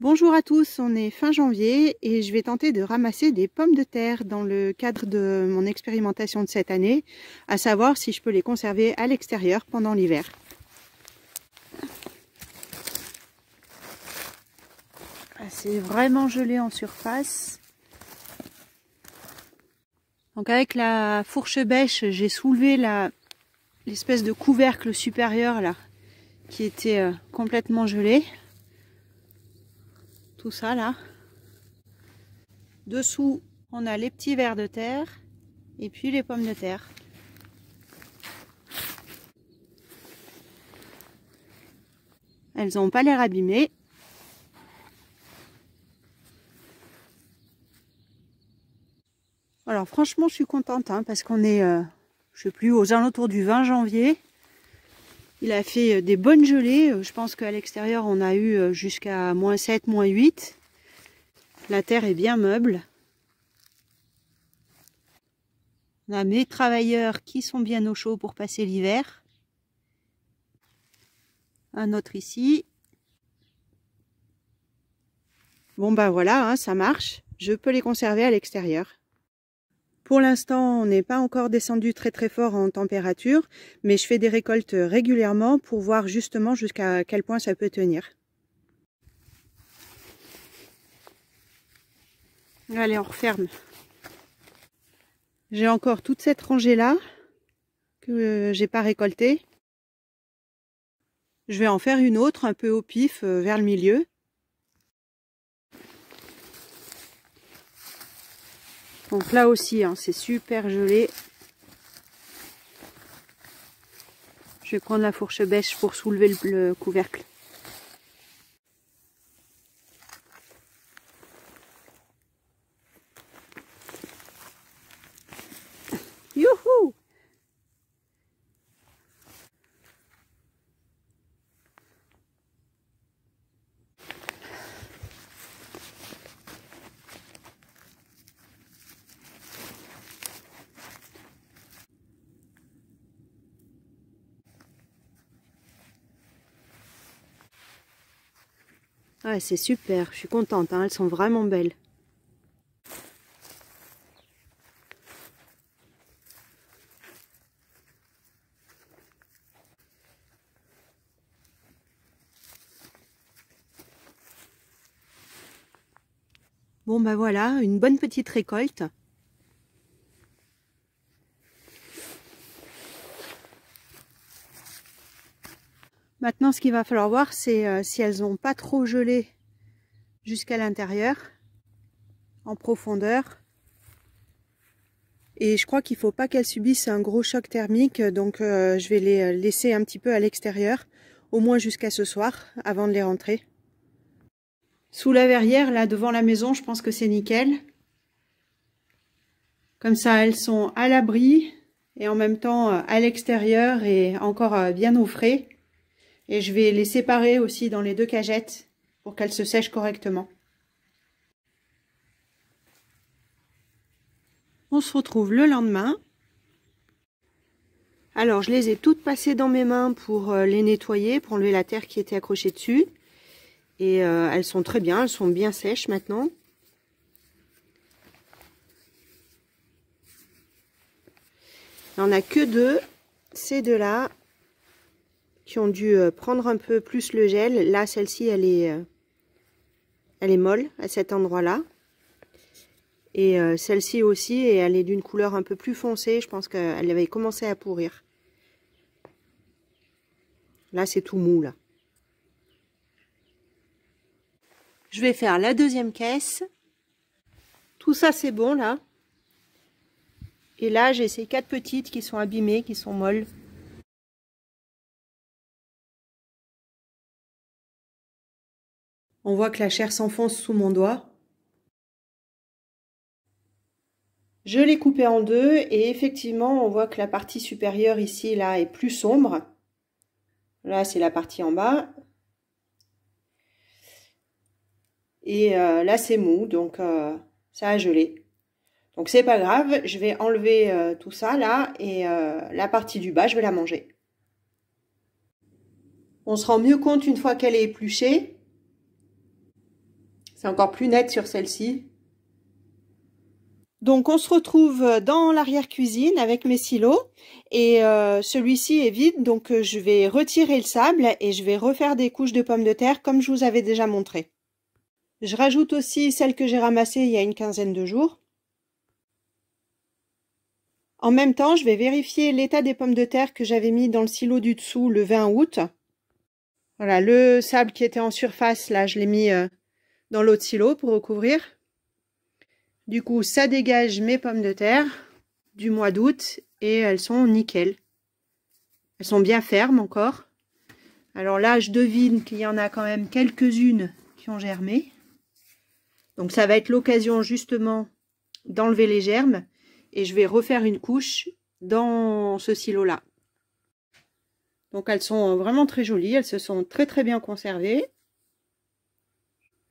Bonjour à tous, on est fin janvier et je vais tenter de ramasser des pommes de terre dans le cadre de mon expérimentation de cette année, à savoir si je peux les conserver à l'extérieur pendant l'hiver. C'est vraiment gelé en surface. Donc avec la fourche bêche, j'ai soulevé l'espèce de couvercle supérieur là, qui était complètement gelé. Tout ça là. Dessous, on a les petits vers de terre et puis les pommes de terre. Elles n'ont pas l'air abîmées. Alors franchement, je suis contente parce qu'on est, je sais plus, aux alentours du 20 janvier. Il a fait des bonnes gelées. Je pense qu'à l'extérieur, on a eu jusqu'à -7, -8. La terre est bien meuble. On a mes travailleurs qui sont bien au chaud pour passer l'hiver. Un autre ici. Bon bah voilà, ça marche. Je peux les conserver à l'extérieur. Pour l'instant, on n'est pas encore descendu très fort en température, mais je fais des récoltes régulièrement pour voir justement jusqu'à quel point ça peut tenir. Allez, on referme. J'ai encore toute cette rangée là que j'ai pas récoltée. Je vais en faire une autre un peu au pif vers le milieu. Donc là aussi, c'est super gelé. Je vais prendre la fourche bêche pour soulever le couvercle. Youhou! Ouais, c'est super, je suis contente, elles sont vraiment belles. Bon bah voilà, une bonne petite récolte. Maintenant, ce qu'il va falloir voir, c'est si elles n'ont pas trop gelé jusqu'à l'intérieur, en profondeur. Et je crois qu'il ne faut pas qu'elles subissent un gros choc thermique, donc je vais les laisser un petit peu à l'extérieur, au moins jusqu'à ce soir, avant de les rentrer. Sous la verrière, là, devant la maison, je pense que c'est nickel. Comme ça, elles sont à l'abri et en même temps à l'extérieur et encore bien au frais. Et je vais les séparer aussi dans les deux cagettes pour qu'elles se sèchent correctement. On se retrouve le lendemain. Alors, je les ai toutes passées dans mes mains pour les nettoyer, pour enlever la terre qui était accrochée dessus. Et elles sont très bien, elles sont bien sèches maintenant. Il n'y en a que deux, ces deux-là, qui ont dû prendre un peu plus le gel. Là, celle-ci, elle est molle à cet endroit-là. Et celle-ci aussi, et elle est d'une couleur un peu plus foncée. Je pense qu'elle avait commencé à pourrir. Là, c'est tout mou, là. Je vais faire la deuxième caisse. Tout ça, c'est bon, là. Et là, j'ai ces 4 petites qui sont abîmées, qui sont molles. On voit que la chair s'enfonce sous mon doigt. Je l'ai coupé en deux et effectivement, on voit que la partie supérieure ici, là, est plus sombre. Là, c'est la partie en bas. Et là, c'est mou, donc ça a gelé. Donc, c'est pas grave, je vais enlever tout ça, là, et la partie du bas, je vais la manger. On se rend mieux compte une fois qu'elle est épluchée. C'est encore plus net sur celle-ci. Donc on se retrouve dans l'arrière-cuisine avec mes silos et celui-ci est vide, donc je vais retirer le sable et je vais refaire des couches de pommes de terre comme je vous avais déjà montré. Je rajoute aussi celles que j'ai ramassées il y a une quinzaine de jours. En même temps, je vais vérifier l'état des pommes de terre que j'avais mis dans le silo du dessous le 20 août. Voilà, le sable qui était en surface, là, je l'ai mis dans l'autre silo pour recouvrir. Du coup, ça dégage mes pommes de terre du mois d'août et elles sont nickel. Elles sont bien fermes encore. Alors là, je devine qu'il y en a quand même quelques-unes qui ont germé. Donc ça va être l'occasion justement d'enlever les germes et je vais refaire une couche dans ce silo-là. Donc elles sont vraiment très jolies, elles se sont très bien conservées.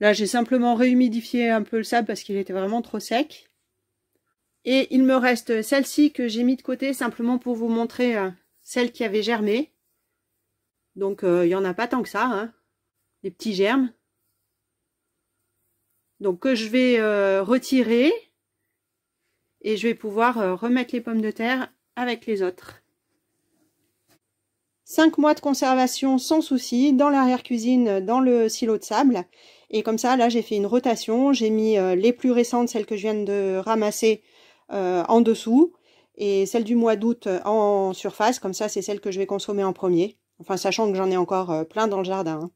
Là, j'ai simplement réhumidifié un peu le sable parce qu'il était vraiment trop sec. Et il me reste celle-ci que j'ai mis de côté simplement pour vous montrer celle qui avait germé. Donc, il n'y en a pas tant que ça, hein, des petits germes. Donc, que je vais retirer. Et je vais pouvoir remettre les pommes de terre avec les autres. 5 mois de conservation sans souci dans l'arrière-cuisine, dans le silo de sable. Et comme ça, là, j'ai fait une rotation. J'ai mis les plus récentes, celles que je viens de ramasser, en dessous. Et celles du mois d'août en surface. Comme ça, c'est celles que je vais consommer en premier. Enfin, sachant que j'en ai encore plein dans le jardin. Hein.